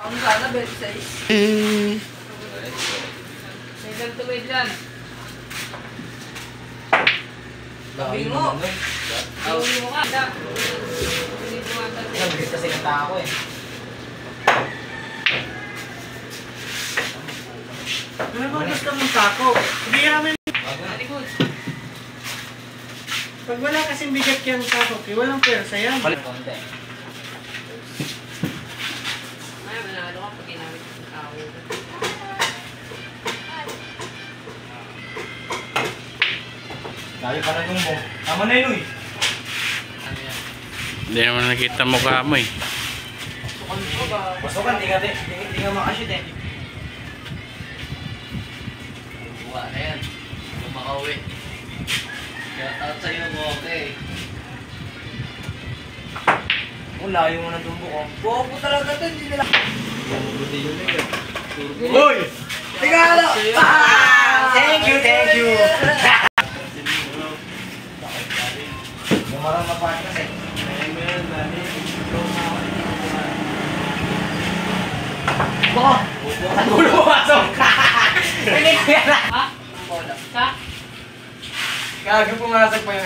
Ako sana, 26. May gagtawid dyan. Tabi mo. Tabi mo ka. Nagkit kasi ng tao eh. Ano ba gusto mong tako? Hindi namin. Pag wala kasing bigat yung tako, walang pwersa yan. Konti. Ay, manalo ka pag ginamit yung tao. Lalo pa na yung bong. Tama na yun eh. Ano yan? Hindi naman nakita mukha mo eh. Sukan mo ba? Pasukan, di nga makashoot eh. Buwa na yan. Kung makauwi. Shout out sa'yo mo, okay. Ang layo mo na tumbo ko. Bobo talaga ito, hindi nila. Uy! Tigalo! Thank you, thank you! Yung marang na part kasi. Bako! Saan ko lumasok ka? Hindi ko yan lang! Ha? Ang bola. Sa? Gago pumasok pa yung